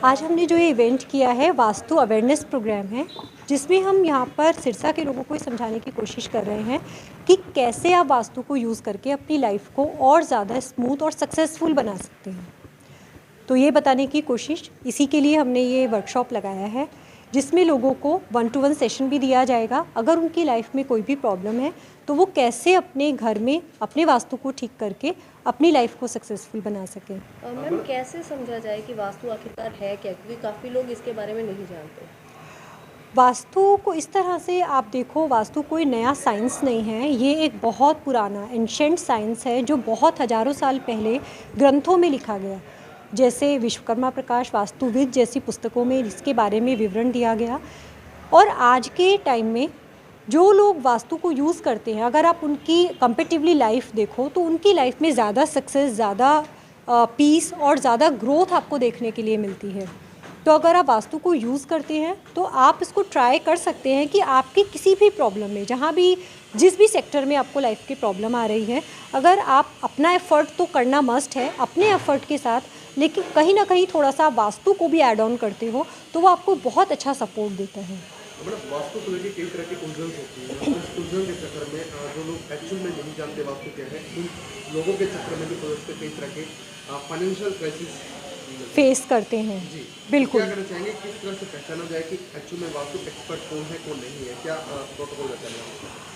आज हमने जो ये इवेंट किया है वास्तु अवेयरनेस प्रोग्राम है, जिसमें हम यहाँ पर सिरसा के लोगों को ये समझाने की कोशिश कर रहे हैं कि कैसे आप वास्तु को यूज़ करके अपनी लाइफ को और ज़्यादा स्मूथ और सक्सेसफुल बना सकते हैं। तो ये बताने की कोशिश, इसी के लिए हमने ये वर्कशॉप लगाया है, जिसमें लोगों को 1-to-1 सेशन भी दिया जाएगा। अगर उनकी लाइफ में कोई भी प्रॉब्लम है तो वो कैसे अपने घर में अपने वास्तु को ठीक करके अपनी लाइफ को सक्सेसफुल बना सकें। मैम, कैसे समझा जाए कि वास्तु आखिरकार है क्या, क्योंकि काफ़ी लोग इसके बारे में नहीं जानते। वास्तु को इस तरह से आप देखो, वास्तु कोई नया साइंस नहीं है, ये एक बहुत पुराना एंशेंट साइंस है जो बहुत हज़ारों साल पहले ग्रंथों में लिखा गया। जैसे विश्वकर्मा प्रकाश वास्तुविद जैसी पुस्तकों में इसके बारे में विवरण दिया गया। और आज के टाइम में जो लोग वास्तु को यूज़ करते हैं, अगर आप उनकी कंपेटिवली लाइफ देखो तो उनकी लाइफ में ज़्यादा सक्सेस, ज़्यादा पीस और ज़्यादा ग्रोथ आपको देखने के लिए मिलती है। तो अगर आप वास्तु को यूज़ करते हैं तो आप इसको ट्राई कर सकते हैं कि आपकी किसी भी प्रॉब्लम में, जहाँ भी जिस भी सेक्टर में आपको लाइफ की प्रॉब्लम आ रही है, अगर आप अपना एफ़र्ट तो करना मस्ट है अपने एफ़र्ट के साथ, लेकिन कहीं ना कहीं थोड़ा सा वास्तु को भी ऐड ऑन करते हो तो वो आपको बहुत अच्छा सपोर्ट देता है। मतलब वास्तु को लेकर कई तरह की उलझन होती है, उस उलझन के चक्कर में जो लोग एक्चुअल में नहीं जानते वास्तु क्या है, उन लोगों के चक्कर में भी कई तरह के फाइनेंशियल क्राइसिस फेस करते हैं। जी बिल्कुल। क्या करना चाहेंगे, किस तरह से पहचाना जाए कि एक्चुअल में वास्तु एक्सपर्ट कौन है कौन नहीं है, क्या प्रोटोकॉल रहता है?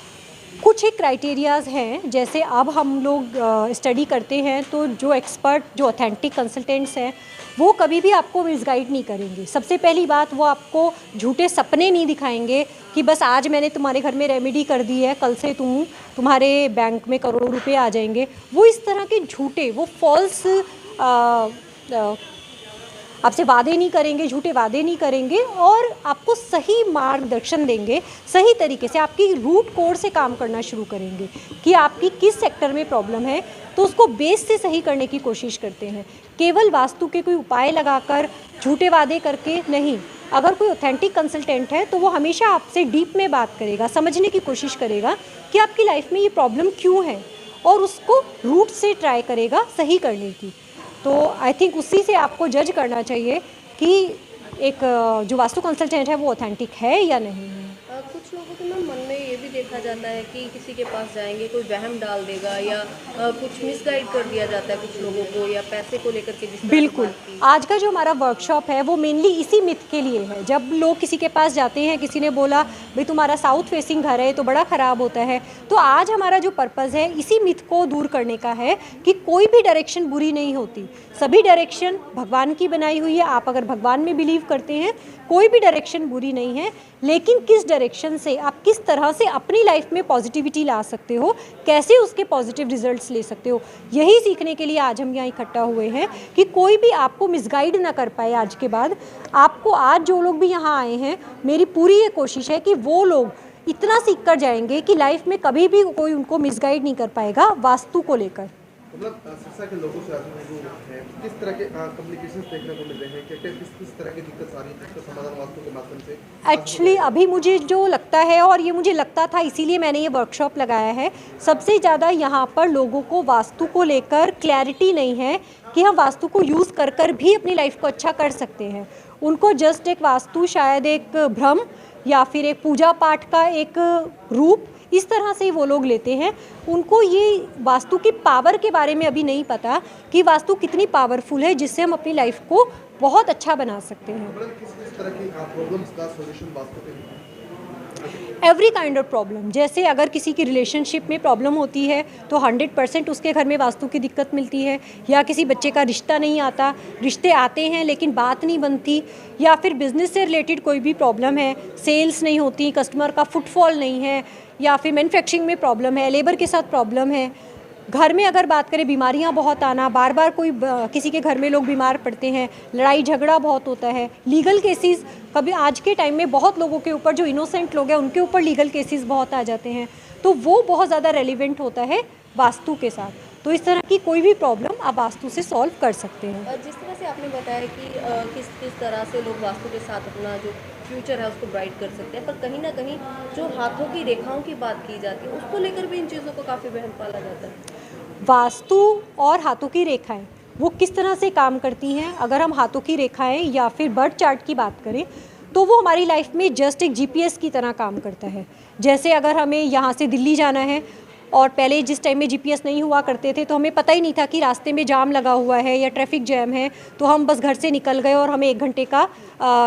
कुछ एक क्राइटेरियाज़ हैं, जैसे अब हम लोग स्टडी करते हैं तो जो एक्सपर्ट, जो ऑथेंटिक कंसल्टेंट्स हैं, वो कभी भी आपको मिसगाइड नहीं करेंगे। सबसे पहली बात, वो आपको झूठे सपने नहीं दिखाएंगे कि बस आज मैंने तुम्हारे घर में रेमेडी कर दी है, कल से तुम्हारे बैंक में करोड़ों रुपए आ जाएंगे। वो इस तरह के झूठे, वो फॉल्स आपसे वादे नहीं करेंगे, झूठे वादे नहीं करेंगे और आपको सही मार्गदर्शन देंगे। सही तरीके से आपकी रूट कोड से काम करना शुरू करेंगे कि आपकी किस सेक्टर में प्रॉब्लम है, तो उसको बेस से सही करने की कोशिश करते हैं। केवल वास्तु के कोई उपाय लगाकर, झूठे वादे करके नहीं। अगर कोई ऑथेंटिक कंसल्टेंट है तो वो हमेशा आपसे डीप में बात करेगा, समझने की कोशिश करेगा कि आपकी लाइफ में ये प्रॉब्लम क्यों है और उसको रूट से ट्राई करेगा सही करने की। तो आई थिंक उसी से आपको जज करना चाहिए कि एक जो वास्तु कंसल्टेंट है वो ऑथेंटिक है या नहीं है। कुछ लोगों के मन में ये भी देखा जाता है कि किसी के पास जाएंगे कोई वहम डाल देगा या कुछ मिसगाइड कर दिया जाता है कुछ लोगों को, या पैसे को लेकर के। जिस बिल्कुल, आज का जो हमारा वर्कशॉप है वो मेनली इसी मिथ के लिए है। जब लोग किसी के पास जाते हैं, किसी ने बोला भाई तुम्हारा साउथ फेसिंग घर है तो बड़ा ख़राब होता है, तो आज हमारा जो पर्पज़ है इसी मिथ को दूर करने का है कि कोई भी डायरेक्शन बुरी नहीं होती। सभी डायरेक्शन भगवान की बनाई हुई है। आप अगर भगवान में बिलीव करते हैं, कोई भी डायरेक्शन बुरी नहीं है, लेकिन किस डायरेक्शन से आप किस तरह से अपनी लाइफ में पॉजिटिविटी ला सकते हो, कैसे उसके पॉजिटिव रिजल्ट्स ले सकते हो, यही सीखने के लिए आज हम यहाँ इकट्ठा हुए हैं कि कोई भी आपको मिसगाइड ना कर पाए। आज के बाद आपको, आज जो लोग भी यहाँ आए हैं, मेरी पूरी ये कोशिश है कि वो लोग इतना सीख कर जाएंगे कि लाइफ में कभी भी कोई उनको मिसगाइड नहीं कर पाएगा वास्तु को लेकर। मतलब सिरसा के लोगों से जो है किस तरह के कम्युनिकेशंस देखने को मिल रहे हैं, क्या किस तरह की दिक्कत आ रही है, जिसका समाधान वास्तु के माध्यम से? एक्चुअली अभी मुझे जो लगता है, और ये मुझे लगता था इसीलिए मैंने ये वर्कशॉप लगाया है, सबसे ज़्यादा यहाँ पर लोगों को वास्तु को लेकर क्लैरिटी नहीं है कि हम वास्तु को यूज़ कर कर भी अपनी लाइफ को अच्छा कर सकते हैं। उनको जस्ट एक वास्तु शायद एक भ्रम या फिर एक पूजा पाठ का एक रूप, इस तरह से वो लोग लेते हैं। उनको ये वास्तु की पावर के बारे में अभी नहीं पता कि वास्तु कितनी पावरफुल है, जिससे हम अपनी लाइफ को बहुत अच्छा बना सकते हैं। किस तरह की प्रॉब्लम्स का सॉल्यूशन वास्तु के? Every kind of problem. जैसे अगर किसी की रिलेशनशिप में प्रॉब्लम होती है तो 100% उसके घर में वास्तु की दिक्कत मिलती है, या किसी बच्चे का रिश्ता नहीं आता, रिश्ते आते हैं लेकिन बात नहीं बनती, या फिर बिजनेस से रिलेटेड कोई भी प्रॉब्लम है, सेल्स नहीं होती, कस्टमर का फुटफॉल नहीं है, या फिर मैन्युफैक्चरिंग में प्रॉब्लम है, लेबर के साथ प्रॉब्लम है। घर में अगर बात करें, बीमारियां बहुत आना, बार बार किसी के घर में लोग बीमार पड़ते हैं, लड़ाई झगड़ा बहुत होता है, लीगल केसेस, कभी आज के टाइम में बहुत लोगों के ऊपर, जो इनोसेंट लोग हैं उनके ऊपर लीगल केसेस बहुत आ जाते हैं, तो वो बहुत ज़्यादा रेलिवेंट होता है वास्तु के साथ। तो इस तरह की कोई भी प्रॉब्लम आप वास्तु से सॉल्व कर सकते हैं। जिस तरह से आपने बताया कि किस तरह से लोग वास्तु के साथ अपना जो फ्यूचर है उसको ब्राइट कर सकते हैं, पर कहीं ना कहीं जो हाथों की रेखाओं की बात की जाती है उसको लेकर भी इन चीज़ों को काफ़ी वहम पाला जाता है। वास्तु और हाथों की रेखाएं वो किस तरह से काम करती हैं। अगर हम हाथों की रेखाएं या फिर बर्थ चार्ट की बात करें तो वो हमारी लाइफ में जस्ट एक जीपीएस की तरह काम करता है। जैसे अगर हमें यहाँ से दिल्ली जाना है और पहले जिस टाइम में जीपीएस नहीं हुआ करते थे तो हमें पता ही नहीं था कि रास्ते में जाम लगा हुआ है या ट्रैफिक जैम है, तो हम बस घर से निकल गए और हमें 1 घंटे का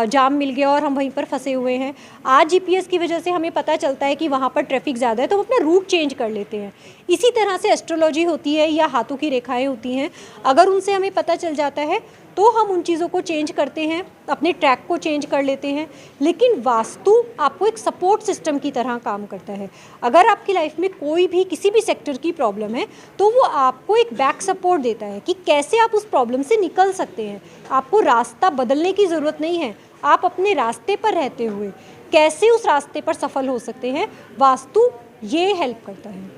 जाम मिल गया और हम वहीं पर फंसे हुए हैं। आज जीपीएस की वजह से हमें पता चलता है कि वहाँ पर ट्रैफिक ज़्यादा है तो हम अपना रूट चेंज कर लेते हैं। इसी तरह से एस्ट्रोलॉजी होती है या हाथों की रेखाएं होती हैं, अगर उनसे हमें पता चल जाता है तो हम उन चीज़ों को चेंज करते हैं, अपने ट्रैक को चेंज कर लेते हैं। लेकिन वास्तु आपको एक सपोर्ट सिस्टम की तरह काम करता है। अगर आपकी लाइफ में कोई भी किसी भी सेक्टर की प्रॉब्लम है तो वो आपको एक बैक सपोर्ट देता है कि कैसे आप उस प्रॉब्लम से निकल सकते हैं। आपको रास्ता बदलने की ज़रूरत नहीं है, आप अपने रास्ते पर रहते हुए कैसे उस रास्ते पर सफल हो सकते हैं, वास्तु ये हेल्प करता है।